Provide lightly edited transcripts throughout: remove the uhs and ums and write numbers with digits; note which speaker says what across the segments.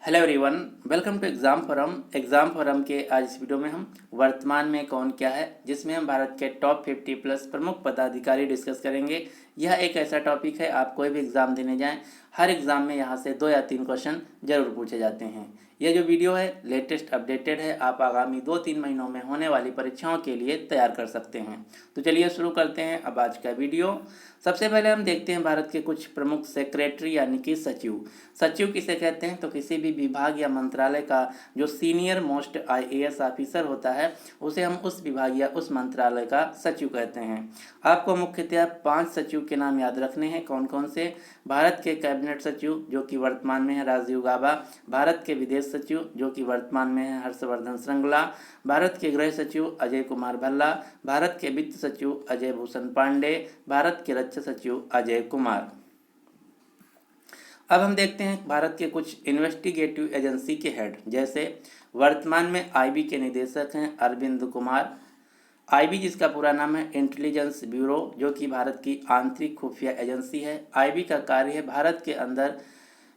Speaker 1: Hello everyone, welcome to exam forum के आज इस वीडियो में हम वर्तमान में कौन क्या है जिसमें हम भारत के टॉप 50 प्लस प्रमुख पदाधिकारी डिस्कस करेंगे। यह एक ऐसा टॉपिक है, आप कोई भी एग्ज़ाम देने जाएं, हर एग्ज़ाम में यहाँ से 2 या 3 क्वेश्चन जरूर पूछे जाते हैं। यह जो वीडियो है लेटेस्ट अपडेटेड है, आप आगामी 2-3 महीनों में होने वाली परीक्षाओं के लिए तैयार कर सकते हैं। तो चलिए शुरू करते हैं अब आज का वीडियो। सबसे पहले हम देखते हैं भारत के कुछ प्रमुख सेक्रेटरी यानी कि सचिव। सचिव किसे कहते हैं? तो किसी भी विभाग या मंत्रालय का जो सीनियर मोस्ट आईएएस ऑफिसर होता है उसे हम उस विभाग या उस मंत्रालय का सचिव कहते हैं। आपको मुख्यतः 5 सचिव के नाम याद रखने हैं। कौन कौन से? भारत के कैबिनेट सचिव जो कि वर्तमान में है राजीव गाबा, भारत के विदेश सचिव जो कि वर्तमान में है हर्षवर्धन श्रृंगला, भारत के गृह सचिव अजय कुमार भल्ला, भारत के वित्त सचिव अजय भूषण पांडे, भारत के रक्षा सचिव अजय कुमार। अब हम देखते हैं भारत के कुछ इन्वेस्टिगेटिव एजेंसी के हेड। जैसे वर्तमान में आईबी के निदेशक हैं अरविंद कुमार। आईबी जिसका पूरा नाम है इंटेलिजेंस ब्यूरो, जो कि भारत की आंतरिक खुफिया एजेंसी है। आईबी का कार्य है भारत के अंदर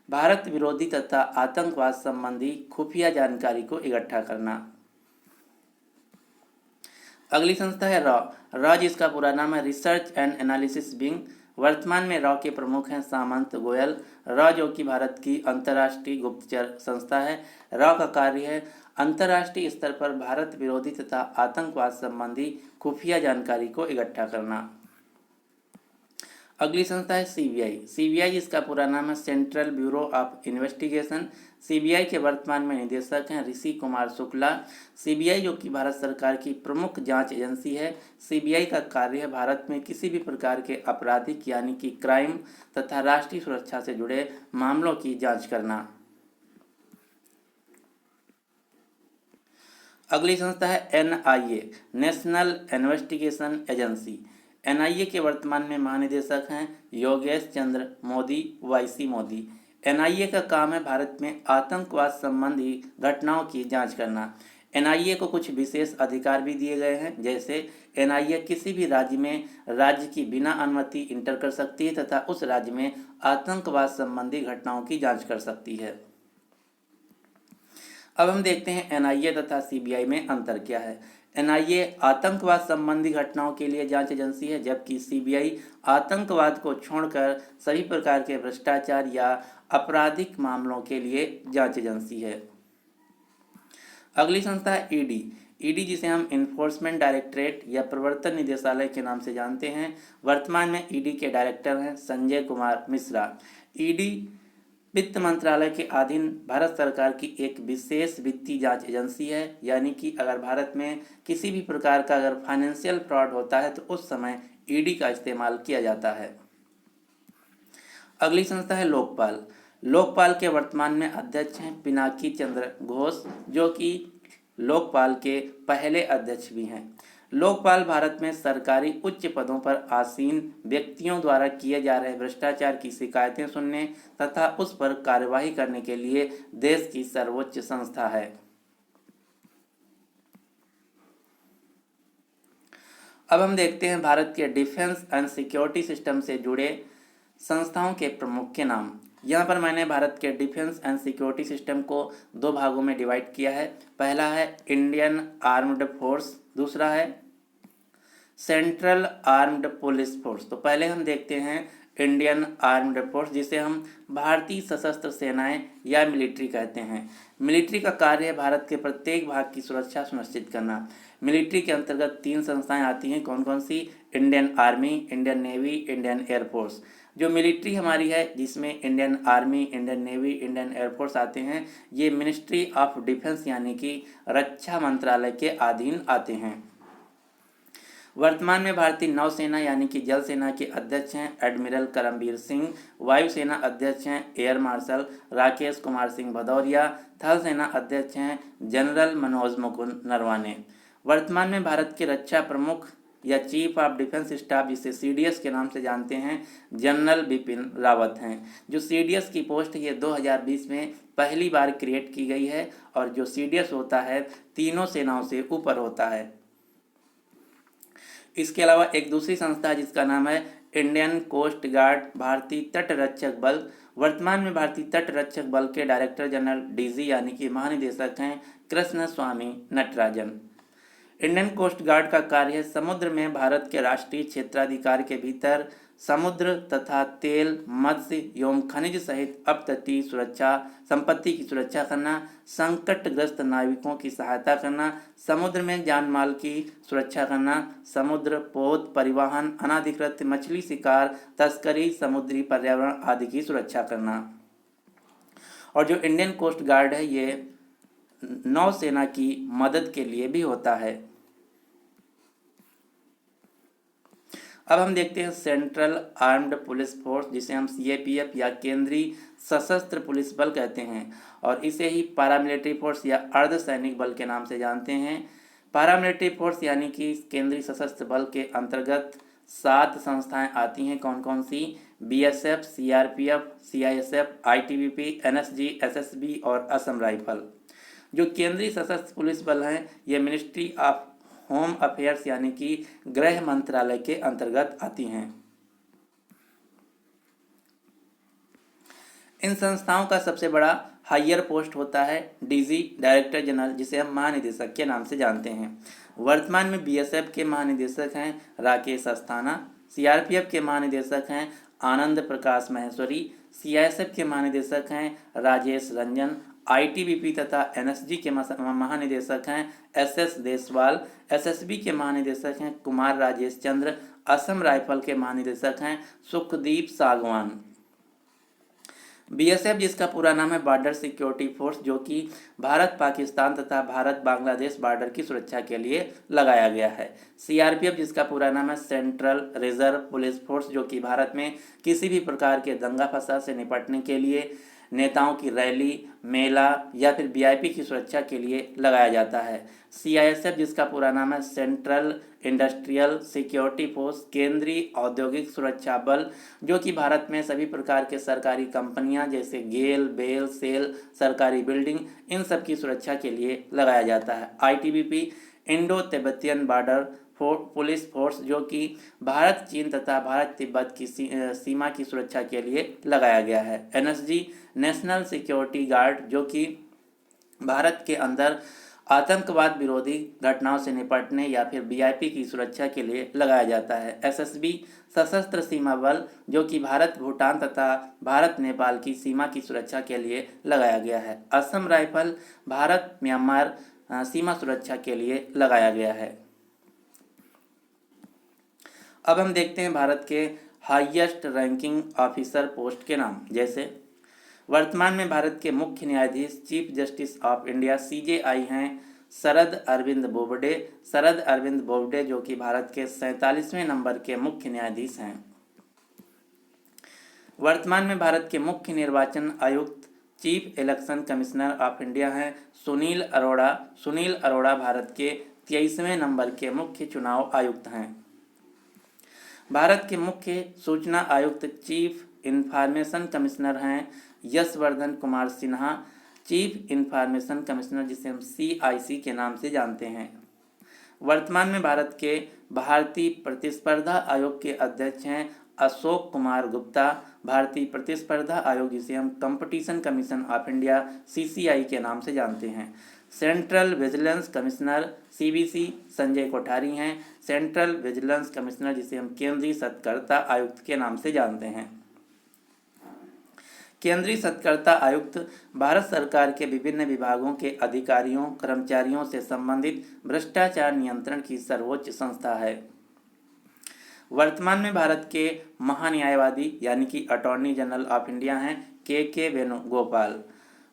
Speaker 1: भारत विरोधी तथा आतंकवाद संबंधी खुफिया जानकारी को इकट्ठा करना। अगली संस्था है रॉ जिसका पूरा नाम है रिसर्च एंड एनालिसिस विंग। वर्तमान में रॉ के प्रमुख हैं सामंत गोयल। रॉ जो कि भारत की अंतर्राष्ट्रीय गुप्तचर संस्था है। रॉ का कार्य है अंतर्राष्ट्रीय स्तर पर भारत विरोधी तथा आतंकवाद संबंधी खुफिया जानकारी को इकट्ठा करना। अगली संस्था है सीबीआई जिसका पूरा नाम है central bureau of investigation. CBI के वर्तमान में निदेशक हैं ऋषि कुमार शुक्ला। सीबीआई जो कि भारत सरकार की प्रमुख जांच एजेंसी है। सीबीआई का कार्य है भारत में किसी भी प्रकार के आपराधिक यानी कि क्राइम तथा राष्ट्रीय सुरक्षा से जुड़े मामलों की जांच करना। अगली संस्था है NIA national investigation agency. NIA के वर्तमान में महानिदेशक हैं योगेश चंद्र मोदी वाईसी मोदी। एनआईए का काम है भारत में आतंकवाद संबंधी घटनाओं की जांच करना। एनआईए को कुछ विशेष अधिकार भी दिए गए हैं। जैसे एनआईए किसी भी राज्य की बिना अनुमति इंटर कर सकती है तथा उस राज्य में आतंकवाद संबंधी घटनाओं की जांच कर सकती है। अब हम देखते हैं एनआईए तथा सीबीआई में अंतर क्या है। एनआईए आतंकवाद संबंधी घटनाओं के लिए जांच एजेंसी है, जबकि सीबीआई आतंकवाद को छोड़कर सभी प्रकार के भ्रष्टाचार या आपराधिक मामलों के लिए जांच एजेंसी है। अगली संस्था है ईडी जिसे हम इन्फोर्समेंट डायरेक्टरेट या प्रवर्तन निदेशालय के नाम से जानते हैं। वर्तमान में ईडी के डायरेक्टर हैं संजय कुमार मिश्रा। ईडी वित्त मंत्रालय के अधीन भारत सरकार की एक विशेष वित्तीय जांच एजेंसी है, यानी कि अगर भारत में किसी भी प्रकार का अगर फाइनेंशियल फ्रॉड होता है तो उस समय ईडी का इस्तेमाल किया जाता है। अगली संस्था है लोकपाल के वर्तमान में अध्यक्ष हैं पिनाकी चंद्र घोष, जो कि लोकपाल के पहले अध्यक्ष भी हैं। लोकपाल भारत में सरकारी उच्च पदों पर आसीन व्यक्तियों द्वारा किए जा रहे भ्रष्टाचार की शिकायतें सुनने तथा उस पर कार्यवाही करने के लिए देश की सर्वोच्च संस्था है। अब हम देखते हैं भारत के डिफेंस एंड सिक्योरिटी सिस्टम से जुड़े संस्थाओं के प्रमुख के नाम। यहाँ पर मैंने भारत के डिफेंस एंड सिक्योरिटी सिस्टम को 2 भागों में डिवाइड किया है। पहला है इंडियन आर्म्ड फोर्स, दूसरा है सेंट्रल आर्म्ड पुलिस फोर्स। तो पहले हम देखते हैं इंडियन आर्म्ड फोर्स, जिसे हम भारतीय सशस्त्र सेनाएं या मिलिट्री कहते हैं। मिलिट्री का कार्य है भारत के प्रत्येक भाग की सुरक्षा सुनिश्चित करना। मिलिट्री के अंतर्गत 3 संस्थाएं आती हैं। कौन कौन सी? Indian army, Indian navy, Indian air force. जो मिलिट्री हमारी है जिसमें Indian army, Indian navy, Indian air force आते हैं, ये मिनिस्ट्री ऑफ डिफेंस यानी कि रक्षा मंत्रालय के अधीन आते हैं। वर्तमान में भारतीय नौसेना यानी कि जल सेना के अध्यक्ष हैं एडमिरल करमबीर सिंह। वायुसेना अध्यक्ष हैं एयर मार्शल राकेश कुमार सिंह भदौरिया। थल सेना अध्यक्ष हैं जनरल मनोज मुकुंद नरवाने। वर्तमान में भारत के रक्षा प्रमुख या चीफ ऑफ डिफेंस स्टाफ, जिसे सीडीएस के नाम से जानते हैं, जनरल बिपिन रावत हैं। जो सीडीएस की पोस्ट ये 2020 में पहली बार क्रिएट की गई है और जो सीडीएस होता है तीनों सेनाओं से ऊपर होता है। इसके अलावा एक दूसरी संस्था है जिसका नाम है इंडियन कोस्ट गार्ड, भारतीय तट रक्षक बल। वर्तमान में भारतीय तट रक्षक बल के डायरेक्टर जनरल डीजी यानी कि महानिदेशक हैं कृष्ण स्वामी नटराजन। इंडियन कोस्ट गार्ड का कार्य है समुद्र में भारत के राष्ट्रीय क्षेत्राधिकार के भीतर समुद्र तथा तेल, मत्स्य एवं खनिज सहित अपतटीय सुरक्षा संपत्ति की सुरक्षा करना, संकटग्रस्त नाविकों की सहायता करना, समुद्र में जान माल की सुरक्षा करना, समुद्र पोत परिवहन, अनाधिकृत मछली शिकार, तस्करी, समुद्री पर्यावरण आदि की सुरक्षा करना। और जो इंडियन कोस्ट गार्ड है ये नौसेना की मदद के लिए भी होता है। अब हम देखते हैं सेंट्रल आर्म्ड पुलिस फोर्स, जिसे हम सीएपीएफ या केंद्रीय सशस्त्र पुलिस बल कहते हैं, और इसे ही पैरामिलिट्री फोर्स या अर्धसैनिक बल के नाम से जानते हैं। पैरामिलिट्री फोर्स यानी कि केंद्रीय सशस्त्र बल के अंतर्गत 7 संस्थाएं आती हैं। कौन कौन सी? BSF, CRPF, CISF, ITBP, NSG, SSB और असम राइफल। जो केंद्रीय सशस्त्र पुलिस बल हैं ये मिनिस्ट्री ऑफ होम अफेयर्स यानी कि गृह मंत्रालय के अंतर्गत आती हैं। इन संस्थाओं का सबसे बड़ा हायर पोस्ट होता है डीजी, डायरेक्टर जनरल, जिसे हम महानिदेशक के नाम से जानते हैं। वर्तमान में बीएसएफ के महानिदेशक हैं राकेश अस्थाना, सीआरपीएफ के महानिदेशक हैं आनंद प्रकाश महेश्वरी, सीआईएसएफ के महानिदेशक हैं राजेश रंजन, आईटीबीपी तथा एनएसजी के महानिदेशक हैं एसएस देसवाल, एसएसबी के महानिदेशक हैं कुमार राजेश चंद्र, असम राइफल के महानिदेशक हैं सुखदीप सागवान। बीएसएफ जिसका पूरा नाम है बॉर्डर सिक्योरिटी फोर्स, जो कि भारत पाकिस्तान तथा भारत बांग्लादेश बॉर्डर की सुरक्षा के लिए लगाया गया है। सीआरपीएफ जिसका पूरा नाम है सेंट्रल रिजर्व पुलिस फोर्स, जो कि भारत में किसी भी प्रकार के दंगा फसाद से निपटने के लिए, नेताओं की रैली, मेला या फिर वीआईपी की सुरक्षा के लिए लगाया जाता है। सीआईएसएफ जिसका पूरा नाम है सेंट्रल इंडस्ट्रियल सिक्योरिटी फोर्स, केंद्रीय औद्योगिक सुरक्षा बल, जो कि भारत में सभी प्रकार के सरकारी कंपनियां जैसे गेल, बेल, सेल, सरकारी बिल्डिंग, इन सब की सुरक्षा के लिए लगाया जाता है। ITBP Indo Tibetan border police force, जो कि भारत चीन तथा भारत तिब्बत की सीमा की सुरक्षा के लिए लगाया गया है। एनएसजी नेशनल सिक्योरिटी गार्ड, जो कि भारत के अंदर आतंकवाद विरोधी घटनाओं से निपटने या फिर वीआईपी की सुरक्षा के लिए लगाया जाता है। एसएसबी सशस्त्र सीमा बल, जो कि भारत भूटान तथा भारत नेपाल की सीमा की सुरक्षा के लिए लगाया गया है। असम राइफल भारत म्यांमार सीमा सुरक्षा के लिए लगाया गया है। अब हम देखते हैं भारत के हाईएस्ट रैंकिंग ऑफिसर पोस्ट के नाम। जैसे वर्तमान में भारत के मुख्य न्यायाधीश chief justice of India CJI हैं शरद अरविंद बोबडे। शरद अरविंद बोबडे जो कि भारत के 47वें नंबर के मुख्य न्यायाधीश हैं। वर्तमान में भारत के मुख्य निर्वाचन आयुक्त chief election commissioner of India हैं सुनील अरोड़ा। सुनील अरोड़ा भारत के 23वें नंबर के मुख्य चुनाव आयुक्त हैं। भारत के मुख्य सूचना आयुक्त चीफ इंफॉर्मेशन कमिश्नर हैं Yashwardhan Kumar Sinha. Chief information commissioner जिसे हम CIC के नाम से जानते हैं। वर्तमान में भारत के भारतीय प्रतिस्पर्धा आयोग के अध्यक्ष हैं अशोक कुमार गुप्ता। भारतीय प्रतिस्पर्धा आयोग जिसे हम competition commission of India CCI के नाम से जानते हैं। Central vigilance commissioner CVC Sanjay Kothari हैं। सेंट्रल विजिलेंस कमिश्नर जिसे हम केंद्रीय सतर्कता आयुक्त के नाम से जानते हैं। केंद्रीय सतर्कता आयुक्त भारत सरकार के विभिन्न विभागों के अधिकारियों कर्मचारियों से संबंधित भ्रष्टाचार नियंत्रण की सर्वोच्च संस्था है। वर्तमान में भारत के महान्यायवादी यानी कि अटॉर्नी जनरल ऑफ इंडिया हैं के वेणुगोपाल।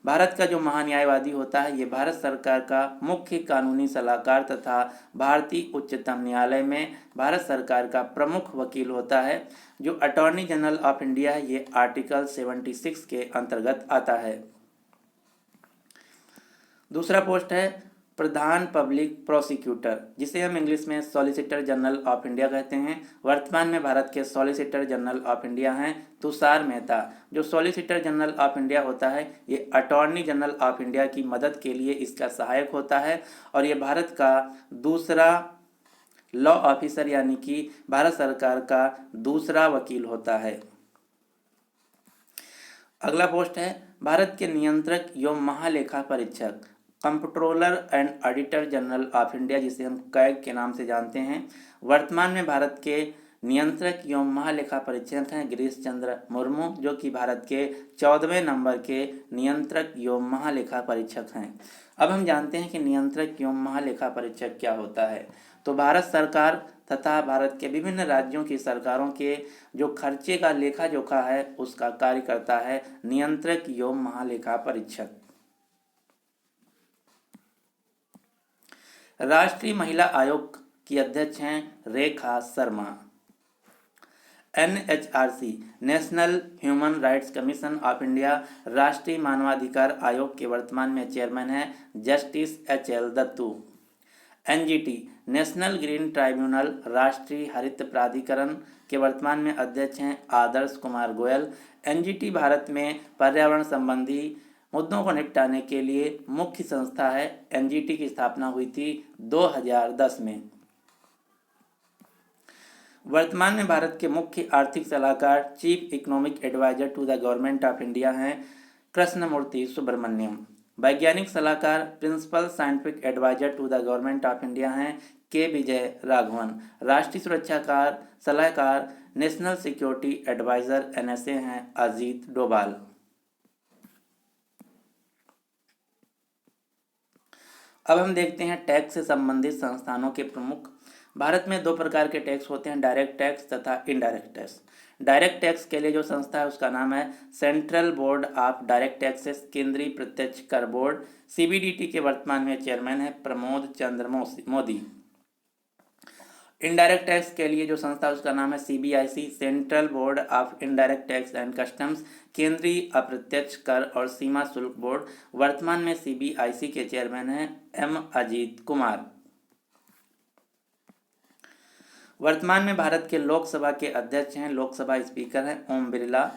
Speaker 1: भारत का जो महान्यायवादी होता है ये भारत सरकार का मुख्य कानूनी सलाहकार तथा भारतीय उच्चतम न्यायालय में भारत सरकार का प्रमुख वकील होता है। जो अटॉर्नी जनरल ऑफ इंडिया है ये आर्टिकल 76 के अंतर्गत आता है। दूसरा पोस्ट है प्रधान पब्लिक प्रोसिक्यूटर जिसे हम इंग्लिश में सॉलिसिटर जनरल ऑफ इंडिया कहते हैं। वर्तमान में भारत के सॉलिसिटर जनरल ऑफ इंडिया हैं तुषार मेहता। जो सॉलिसिटर जनरल ऑफ इंडिया होता है ये अटॉर्नी जनरल ऑफ इंडिया की मदद के लिए इसका सहायक होता है और ये भारत का दूसरा लॉ ऑफिसर यानी कि भारत सरकार का दूसरा वकील होता है। अगला पोस्ट है भारत के नियंत्रक एवं महालेखा परीक्षक, comptroller and auditor general of India, जिसे हम कैग के नाम से जानते हैं। वर्तमान में भारत के नियंत्रक एवं महालेखा परीक्षक हैं गिरीश चंद्र मुर्मू, जो कि भारत के 14वें नंबर के नियंत्रक एवं महालेखा परीक्षक हैं। अब हम जानते हैं कि नियंत्रक एवं महालेखा परीक्षक क्या होता है। तो भारत सरकार तथा भारत के विभिन्न राज्यों की सरकारों के जो खर्चे का लेखा जोखा है उसका कार्य करता है नियंत्रक एवं महालेखा परीक्षक। राष्ट्रीय महिला आयोग की अध्यक्ष हैं Rekha Sharma. NHRC national human rights commission of India राष्ट्रीय मानवाधिकार आयोग के वर्तमान में चेयरमैन हैं justice HL Dattu. NGT national green tribunal राष्ट्रीय हरित प्राधिकरण के वर्तमान में अध्यक्ष हैं आदर्श कुमार गोयल। NGT भारत में पर्यावरण संबंधी मुद्दों को निपटाने के लिए मुख्य संस्था है। NGT की स्थापना हुई थी 2010 में। वर्तमान में भारत के मुख्य आर्थिक सलाहकार chief economic adviser to the government of India हैं कृष्णमूर्ति सुब्रमण्यम। वैज्ञानिक सलाहकार principal scientific adviser to the government of India हैं के विजय राघवन। राष्ट्रीय सुरक्षाकार सलाहकार नेशनल सिक्योरिटी एडवाइजर NSA हैं अजीत डोभाल। अब हम देखते हैं टैक्स से संबंधित संस्थानों के प्रमुख। भारत में दो प्रकार के टैक्स होते हैं, डायरेक्ट टैक्स तथा इनडायरेक्ट टैक्स। डायरेक्ट टैक्स के लिए जो संस्था है उसका नाम है central board of direct taxes, केंद्रीय प्रत्यक्ष कर बोर्ड। CBDT के वर्तमान में चेयरमैन है प्रमोद चंद्र मोदी। इनडायरेक्ट टैक्स के लिए जो संस्था है उसका नाम है CBIC, central board of indirect tax and customs, केंद्रीय अप्रत्यक्ष कर और सीमा शुल्क बोर्ड। वर्तमान में CBIC के चेयरमैन हैं M अजीत कुमार। वर्तमान में भारत के लोकसभा के अध्यक्ष हैं, लोकसभा स्पीकर हैं ओम बिरला।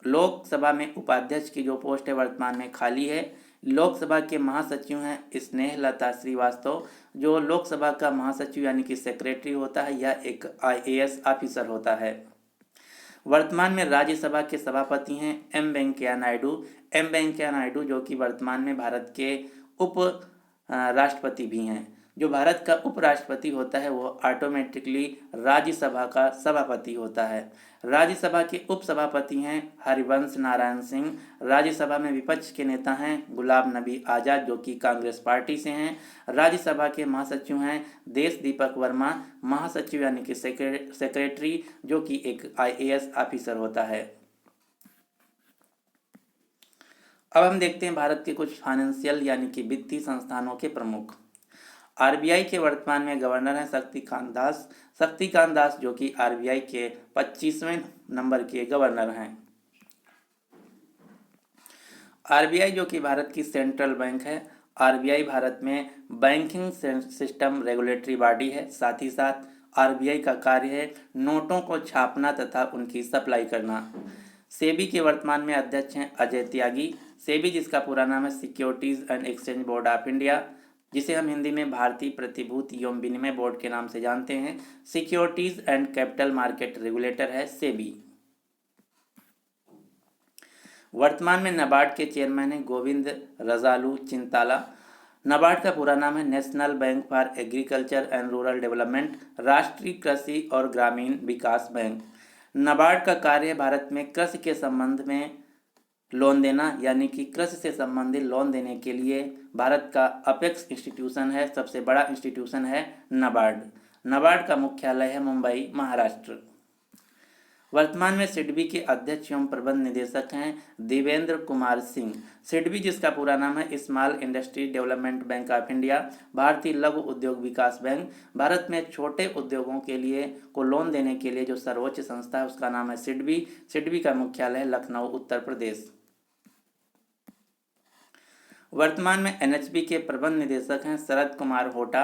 Speaker 1: लोकसभा में उपाध्यक्ष की जो पोस्ट है वर्तमान में खाली है। लोकसभा के महासचिव हैं स्नेहलता श्रीवास्तव। जो लोकसभा का महासचिव यानी कि सेक्रेटरी होता है यह एक IAS ऑफिसर होता है। वर्तमान में राज्यसभा के सभापति हैं M वेंकैया नायडू, जो कि वर्तमान में भारत के उप राष्ट्रपति भी हैं। जो भारत का उपराष्ट्रपति होता है वो ऑटोमेटिकली राज्यसभा का सभापति होता है। राज्यसभा के उपसभापति हैं हरिवंश नारायण सिंह। राज्यसभा में विपक्ष के नेता हैं गुलाम नबी आज़ाद, जो कि कांग्रेस पार्टी से हैं। राज्यसभा के महासचिव हैं देश दीपक वर्मा, महासचिव यानी कि सेक्रेटरी, जो कि एक IAS ऑफिसर होता है। अब हम देखते हैं भारत के कुछ फाइनेंशियल यानी कि वित्तीय संस्थानों के प्रमुख। RBI के वर्तमान में गवर्नर हैं शक्तिकांत दास, जो कि RBI के 25वें नंबर के गवर्नर हैं। RBI जो कि भारत की सेंट्रल बैंक है। RBI भारत में बैंकिंग सिस्टम रेगुलेटरी बॉडी है। साथ ही साथ RBI का कार्य है नोटों को छापना तथा उनकी सप्लाई करना। सेबी के वर्तमान में अध्यक्ष हैं अजय त्यागी। सेबी जिसका पूरा नाम है securities and exchange board of India, जिसे हम हिंदी में भारतीय प्रतिभूति एवं विनिमय बोर्ड के नाम से जानते हैं। Securities and capital market regulator है सेबी। वर्तमान में नाबार्ड के चेयरमैन हैं गोविंद रजालू चिंताला। नाबार्ड का पूरा नाम है national bank for agriculture and rural development, राष्ट्रीय कृषि और ग्रामीण विकास बैंक। नाबार्ड का कार्य है भारत में कृषि के संबंध में लोन देना, यानी कि कृषि से संबंधित लोन देने के लिए भारत का अपेक्स इंस्टीट्यूशन है, सबसे बड़ा इंस्टीट्यूशन है नाबार्ड। नाबार्ड का मुख्यालय है मुंबई, महाराष्ट्र। वर्तमान में सिडबी के अध्यक्ष एवं प्रबंध निदेशक हैं देवेंद्र कुमार सिंह। सिडबी जिसका पूरा नाम है small industry development bank of India, भारतीय लघु उद्योग विकास बैंक। भारत में छोटे उद्योगों के लिए को लोन देने के लिए जो सर्वोच्च संस्था है उसका नाम है सिडबी। सिडबी का मुख्यालय है लखनऊ, उत्तर प्रदेश। वर्तमान में NHB के प्रबंध निदेशक हैं शरद कुमार होटा।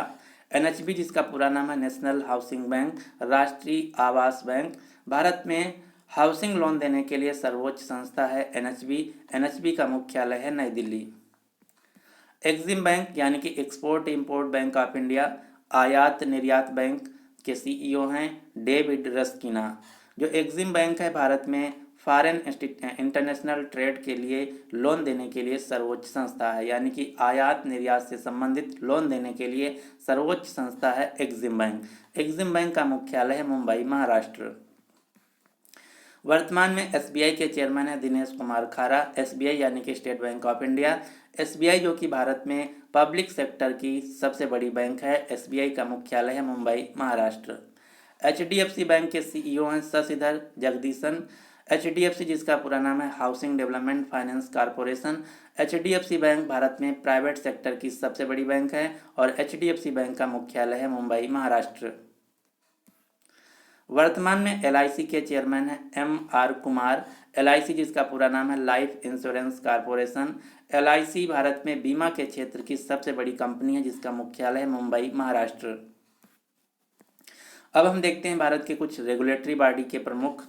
Speaker 1: NHB जिसका पूरा नाम है नेशनल हाउसिंग बैंक, राष्ट्रीय आवास बैंक। भारत में हाउसिंग लोन देने के लिए सर्वोच्च संस्था है NHB। NHB का मुख्यालय है नई दिल्ली। एक्सिम बैंक यानी कि export import bank of India, आयात निर्यात बैंक, के सीईओ हैं डेविड रस्किना। जो एक्सिम बैंक है भारत में फॉरेन इंटरनेशनल ट्रेड के लिए लोन देने के लिए सर्वोच्च संस्था है, यानी कि आयात निर्यात से संबंधित लोन देने के लिए सर्वोच्च संस्था है एक्सिम बैंक। एक्सिम बैंक का मुख्यालय है मुंबई, महाराष्ट्र। वर्तमान में एसबीआई के चेयरमैन है दिनेश कुमार खारा। एसबीआई यानी कि state bank of India. SBI जो कि भारत में पब्लिक सेक्टर की सबसे बड़ी बैंक है। एसबीआई का मुख्यालय है मुंबई, महाराष्ट्र। एचडीएफसी बैंक के सीईओ हैं शशिधर जगदीशन। एचडीएफसी जिसका पूरा नाम है housing development finance corporation. HDFC bank Bharat में प्राइवेट सेक्टर की सबसे बड़ी बैंक है और एचडीएफसी बैंक का मुख्यालय है मुंबई, महाराष्ट्र। वर्तमान में एलआईसी के चेयरमैन हैं एम.आर. कुमार। एलआईसी जिसका पूरा नाम है life insurance corporation. LIC Bharat में बीमा के क्षेत्र की सबसे बड़ी कंपनी है जिसका मुख्यालय है मुंबई, महाराष्ट्र। अब हम देखते हैं भारत के कुछ रेगुलेटरी बॉडी के प्रमुख।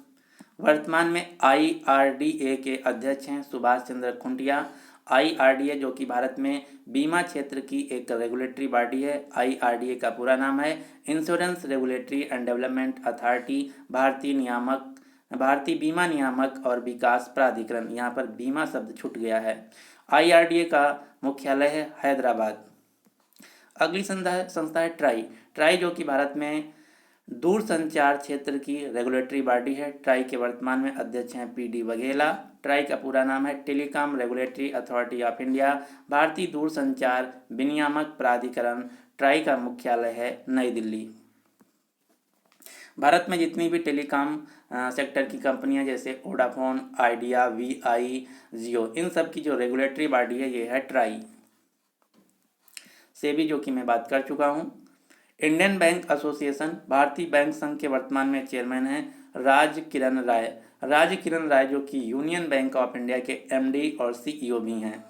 Speaker 1: वर्तमान में आईआरडीए के अध्यक्ष हैं सुभाष चंद्र खुंटिया। आईआरडीए जो कि भारत में बीमा क्षेत्र की एक रेगुलेटरी बॉडी है। आईआरडीए का पूरा नाम है insurance regulatory and development authority, भारतीय बीमा नियामक और विकास प्राधिकरण। यहाँ पर बीमा शब्द छूट गया है। आईआरडीए का मुख्यालय है हैदराबाद। अगली संस्था है ट्राई जो कि भारत में दूरसंचार क्षेत्र की रेगुलेटरी बॉडी है। ट्राई के वर्तमान में अध्यक्ष हैं पीडी वघेला। ट्राई का पूरा नाम है telecom regulatory authority of India, भारतीय दूरसंचार विनियामक प्राधिकरण। ट्राई का मुख्यालय है नई दिल्ली। भारत में जितनी भी टेलीकॉम सेक्टर की कंपनियां जैसे वोडाफोन, आइडिया, वीआई, जियो, इन सब की जो रेगुलेटरी बॉडी है ये है ट्राई। सेबी जो कि मैं बात कर चुका हूँ। इंडियन बैंक एसोसिएशन, भारतीय बैंक संघ के वर्तमान में चेयरमैन हैं राज किरण राय। राज किरण राय जो कि यूनियन बैंक ऑफ इंडिया के एमडी और सीईओ भी हैं।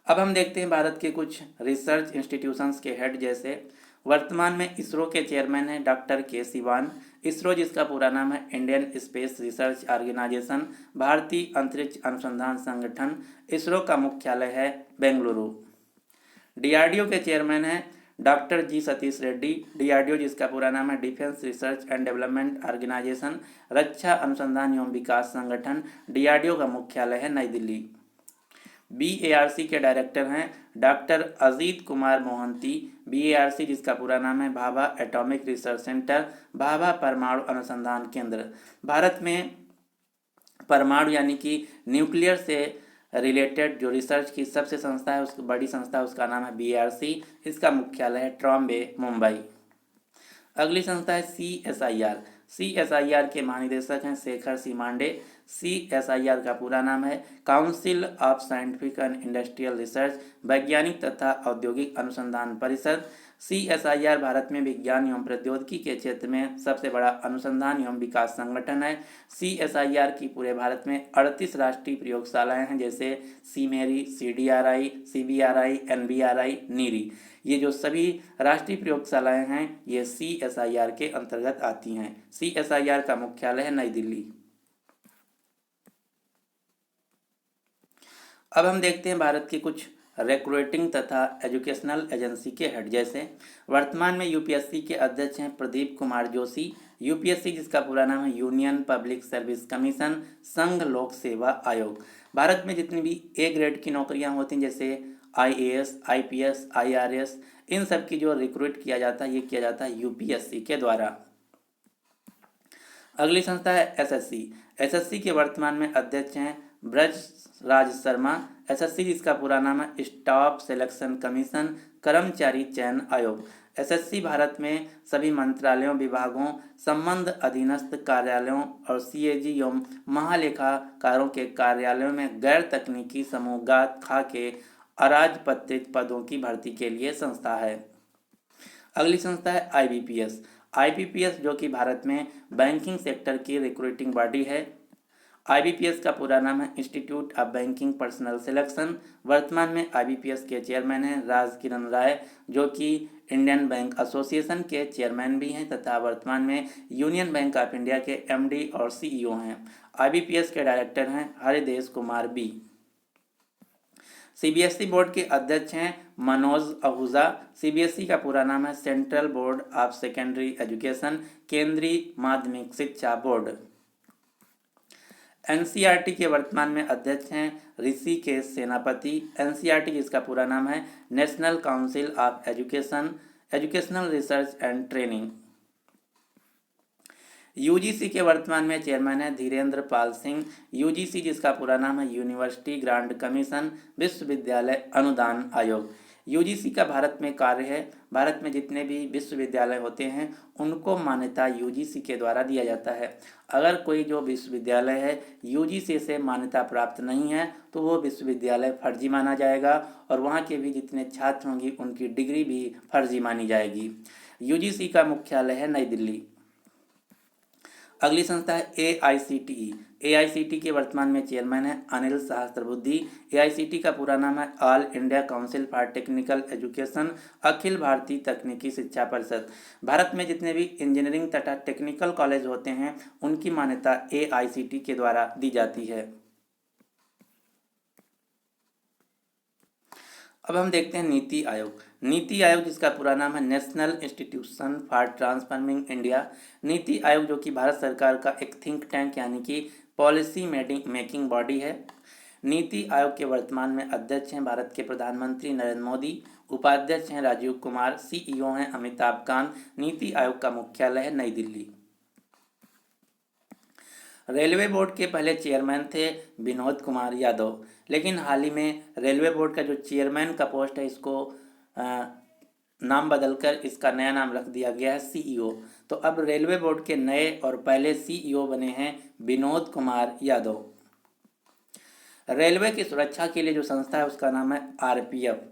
Speaker 1: अब हम देखते हैं भारत के कुछ रिसर्च इंस्टीट्यूशंस के हेड। जैसे वर्तमान में इसरो के चेयरमैन हैं डॉक्टर के सिवान। इसरो जिसका पूरा नाम है इंडियन स्पेस रिसर्च ऑर्गेनाइजेशन, भारतीय अंतरिक्ष अनुसंधान संगठन। इसरो का मुख्यालय है बेंगलुरु। डीआरडीओ के चेयरमैन हैं doctor G Satish Reddy. DRDO जिसका पूरा नाम है defence research and development organisation, रक्षा अनुसंधान एवं विकास संगठन। डीआरडीओ का मुख्यालय है नई दिल्ली। बीएआरसी के डायरेक्टर हैं डॉक्टर अजीत कुमार मोहंती। बीएआरसी जिसका पूरा नाम है Bhabha atomic research centre, Bhabha परमाणु अनुसंधान केंद्र। भारत में परमाणु यानी कि न्यूक्लियर से रिलेटेड जो रिसर्च की सबसे संस्था है, उसकी बड़ी संस्था, उसका नाम है बीआरसी। इसका मुख्यालय है ट्रॉम्बे, मुंबई। अगली संस्था है सीएसआईआर। सीएसआईआर के महानिदेशक हैं शेखर सी मांडे। सीएसआईआर का पूरा नाम है council of scientific and industrial research, वैज्ञानिक तथा औद्योगिक अनुसंधान परिषद। सीएसआईआर भारत में विज्ञान एवं प्रौद्योगिकी के क्षेत्र में सबसे बड़ा अनुसंधान एवं विकास संगठन है। सीएसआईआर की पूरे भारत में 38 राष्ट्रीय प्रयोगशालाएं हैं जैसे सीमेरी, सीडीआरआई, सीबीआरआई, एनबीआरआई, नीरी। ये जो सभी राष्ट्रीय प्रयोगशालाएं हैं ये सीएसआईआर के अंतर्गत आती हैं। सीएसआईआर का मुख्यालय है नई दिल्ली। अब हम देखते हैं भारत की कुछ रिक्रूटिंग तथा एजुकेशनल एजेंसी के हेड। जैसे वर्तमान में यूपीएससी के अध्यक्ष हैं प्रदीप कुमार जोशी। यूपीएससी जिसका पूरा नाम है यूनियन पब्लिक सर्विस कमीशन, संघ लोक सेवा आयोग। भारत में जितनी भी ए ग्रेड की नौकरियां होती हैं जैसे आईएएस, आईपीएस, आईआरएस, इन सब की जो रिक्रूट किया जाता है ये किया जाता है यूपीएससी के द्वारा। अगली संस्था है एसएससी। एसएससी के वर्तमान में अध्यक्ष हैं ब्रज राज शर्मा। एसएससी जिसका पूरा नाम है स्टाफ सिलेक्शन कमीशन, कर्मचारी चयन आयोग। एसएससी भारत में सभी मंत्रालयों, विभागों, संबंध अधीनस्थ कार्यालयों और सीएजी एवं महालेखाकारों के कार्यालयों में गैर तकनीकी समूहगात खा के अराजपत्रित पदों की भर्ती के लिए संस्था है। अगली संस्था है आईबीपीएस। आईबीपीएस जो कि भारत में बैंकिंग सेक्टर की रिक्रूटिंग बॉडी है। आईबीपीएस का पूरा नाम है institute of banking personal selection. वर्तमान में आईबीपीएस के चेयरमैन हैं राज किरण राय जो कि इंडियन बैंक एसोसिएशन के चेयरमैन भी हैं तथा वर्तमान में यूनियन बैंक ऑफ इंडिया के एमडी और सीईओ हैं। आईबीपीएस के डायरेक्टर हैं Haridesh Kumar B. CBSE board के अध्यक्ष हैं मनोज आहूजा। सीबीएसई का पूरा नाम है central board of secondary education, केंद्रीय माध्यमिक शिक्षा बोर्ड। एनसीईआरटी के वर्तमान में अध्यक्ष हैं ऋषिकेश सेनापति। एनसीईआरटी जिसका पूरा नाम है national council of educational research and training. UGC के वर्तमान में चेयरमैन है धीरेन्द्र पाल सिंह। यूजीसी जिसका पूरा नाम है यूनिवर्सिटी ग्रांट कमीशन, विश्वविद्यालय अनुदान आयोग। यूजीसी का भारत में कार्य है, भारत में जितने भी विश्वविद्यालय होते हैं उनको मान्यता यूजीसी के द्वारा दिया जाता है। अगर कोई जो विश्वविद्यालय है यूजीसी से मान्यता प्राप्त नहीं है तो वो विश्वविद्यालय फर्जी माना जाएगा और वहाँ के भी जितने छात्र होंगे उनकी डिग्री भी फर्जी मानी जाएगी। यूजीसी का मुख्यालय है नई दिल्ली। अगली संस्था है एआईसीटीई। एआईसीटी के वर्तमान में चेयरमैन है अनिल सहस्त्रबुद्धे। एआईसीटी का पूरा नाम है all India council for technical education, अखिल भारतीय तकनीकी शिक्षा परिषद। भारत में जितने भी इंजीनियरिंग तथा टेक्निकल कॉलेज होते हैं उनकी मान्यता एआईसीटी के द्वारा दी जाती है। अब हम देखते हैं नीति आयोग। नीति आयोग जिसका पूरा नाम है national institution for transforming India. NITI Aayog जो कि भारत सरकार का एक थिंक टैंक यानी कि पॉलिसी मेकिंग बॉडी है। नीति आयोग के वर्तमान में अध्यक्ष हैं भारत के प्रधानमंत्री नरेंद्र मोदी। उपाध्यक्ष हैं राजीव कुमार। सीईओ हैं अमिताभ कांत। नीति आयोग का मुख्यालय है नई दिल्ली। रेलवे बोर्ड के पहले चेयरमैन थे विनोद कुमार यादव, लेकिन हाल ही में रेलवे बोर्ड का जो चेयरमैन का पोस्ट है इसको नाम बदलकर इसका नया नाम रख दिया गया है सीईओ। तो अब रेलवे बोर्ड के नए और पहले सीईओ बने हैं विनोद कुमार यादव। रेलवे की सुरक्षा के लिए जो संस्था है उसका नाम है आरपीएफ।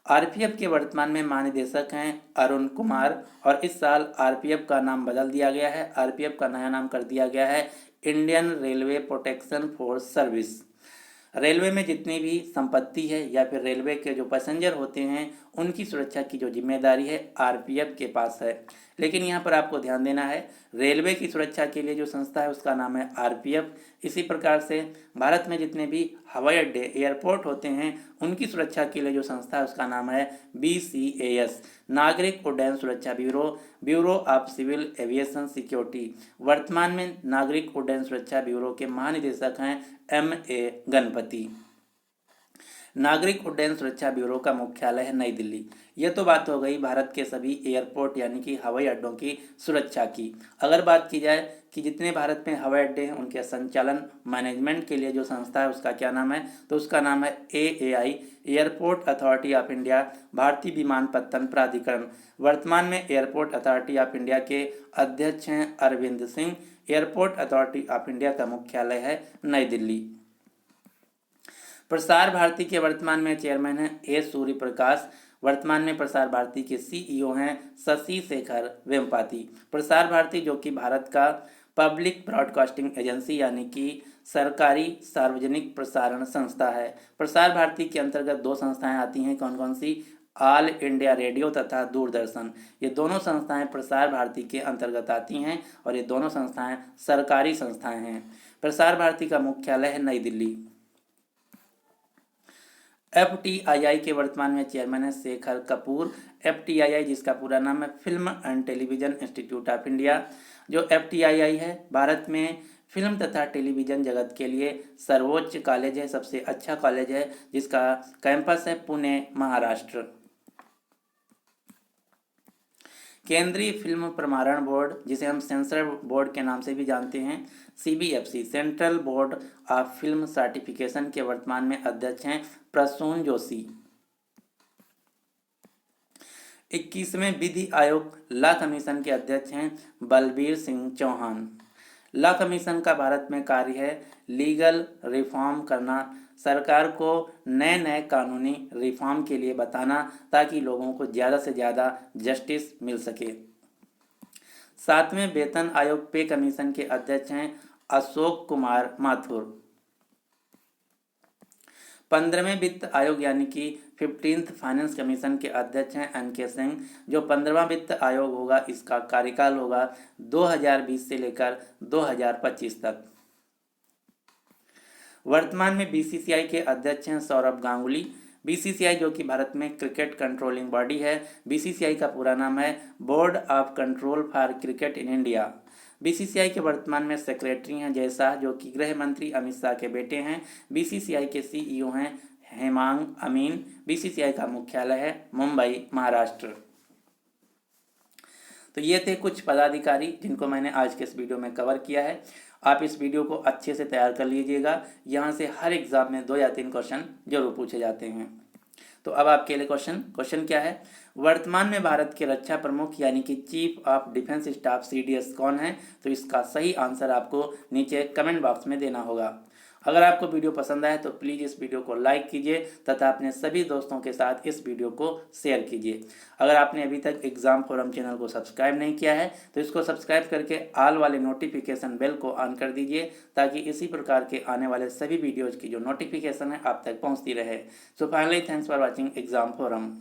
Speaker 1: आरपीएफ के वर्तमान में महानिदेशक हैं अरुण कुमार और इस साल आरपीएफ का नाम बदल दिया गया है। आरपीएफ का नया नाम कर दिया गया है Indian railway protection force service. Railway में जितनी भी संपत्ति है या फिर रेलवे के जो पैसेंजर होते हैं उनकी सुरक्षा की जो जिम्मेदारी है आरपीएफ के पास है। लेकिन यहाँ पर आपको ध्यान देना है रेलवे की सुरक्षा के लिए जो संस्था है उसका नाम है आरपीएफ। इसी प्रकार से भारत में जितने भी हवाई अड्डे एयरपोर्ट होते हैं उनकी सुरक्षा के लिए जो संस्था है उसका नाम है बीसीएएस, नागरिक उड्डयन सुरक्षा bureau, bureau of civil aviation security. वर्तमान में नागरिक उड्डयन सुरक्षा ब्यूरो के महानिदेशक हैं एमए गणपति। नागरिक उड्डयन सुरक्षा ब्यूरो का मुख्यालय है नई दिल्ली। ये तो बात हो गई भारत के सभी एयरपोर्ट यानी कि हवाई अड्डों की सुरक्षा की। अगर बात की जाए कि जितने भारत में हवाई अड्डे हैं उनके संचालन मैनेजमेंट के लिए जो संस्था है उसका क्या नाम है, तो उसका नाम है AAI, airport authority of India, भारतीय विमानपत्तन प्राधिकरण। वर्तमान में एयरपोर्ट अथॉरिटी ऑफ इंडिया के अध्यक्ष हैं Arvind Singh. Airport authority of India का मुख्यालय है नई दिल्ली। प्रसार भारती के वर्तमान में चेयरमैन हैं ए सूर्य प्रकाश। वर्तमान में प्रसार भारती के सीईओ हैं शशि शेखर वेम्पाती। प्रसार भारती जो कि भारत का पब्लिक ब्रॉडकास्टिंग एजेंसी यानी कि सरकारी सार्वजनिक प्रसारण संस्था है। प्रसार भारती के अंतर्गत दो संस्थाएं आती हैं, कौन कौन सी, ऑल इंडिया रेडियो तथा दूरदर्शन। ये दोनों संस्थाएं प्रसार भारती के अंतर्गत आती हैं और ये दोनों संस्थाएं सरकारी संस्थाएं हैं। प्रसार भारती का मुख्यालय है नई दिल्ली। एफटीआईआई के वर्तमान में चेयरमैन है शेखर कपूर। एफटीआईआई जिसका पूरा नाम है film and television institute of India. जो एफटीआईआई है भारत में फिल्म तथा टेलीविजन जगत के लिए सर्वोच्च कॉलेज है, सबसे अच्छा कॉलेज है, जिसका कैंपस है पुणे महाराष्ट्र। केंद्रीय फिल्म प्रमाणन बोर्ड जिसे हम सेंसर बोर्ड के नाम से भी जानते हैं, CBFC, central board of film certification के वर्तमान में अध्यक्ष हैं प्रसून जोशी। 21वें विधि आयोग लॉ कमीशन के अध्यक्ष हैं बलबीर सिंह चौहान। लॉ कमीशन का भारत में कार्य है लीगल रिफॉर्म करना, सरकार को नए नए कानूनी रिफॉर्म के लिए बताना ताकि लोगों को ज़्यादा से ज़्यादा जस्टिस मिल सके। 7वें वेतन आयोग पे कमीशन के अध्यक्ष हैं अशोक कुमार माथुर। 15वें वित्त आयोग यानी कि 15th फाइनेंस कमीशन के अध्यक्ष हैं एनके सिंह। जो 15वां वित्त आयोग होगा इसका कार्यकाल होगा 2020 से लेकर 2025 तक। वर्तमान में बीसीसीआई के अध्यक्ष हैं सौरभ गांगुली। बीसीसीआई जो कि भारत में क्रिकेट कंट्रोलिंग बॉडी है। बीसीसीआई का पूरा नाम है board of control for cricket in India. BCCI के वर्तमान में सेक्रेटरी हैं जय शाह जो कि गृह मंत्री अमित शाह के बेटे हैं। बीसीसीआई के सीईओ हैं हेमांग अमीन। बीसीसीआई का मुख्यालय है मुंबई, महाराष्ट्र। तो ये थे कुछ पदाधिकारी जिनको मैंने आज के इस वीडियो में कवर किया है। आप इस वीडियो को अच्छे से तैयार कर लीजिएगा, यहाँ से हर एग्जाम में 2 या 3 क्वेश्चन जरूर पूछे जाते हैं। तो अब आपके लिए क्वेश्चन क्या है, वर्तमान में भारत के रक्षा प्रमुख यानी कि chief of defence staff CDS कौन है? तो इसका सही आंसर आपको नीचे कमेंट बॉक्स में देना होगा। अगर आपको वीडियो पसंद आए तो प्लीज़ इस वीडियो को लाइक कीजिए तथा अपने सभी दोस्तों के साथ इस वीडियो को शेयर कीजिए। अगर आपने अभी तक एग्जाम फोरम चैनल को सब्सक्राइब नहीं किया है तो इसको सब्सक्राइब करके ऑल वाले नोटिफिकेशन बेल को ऑन कर दीजिए ताकि इसी प्रकार के आने वाले सभी वीडियोज़ की जो नोटिफिकेशन है आप तक पहुँचती रहे। So finally thanks for watching exam forum.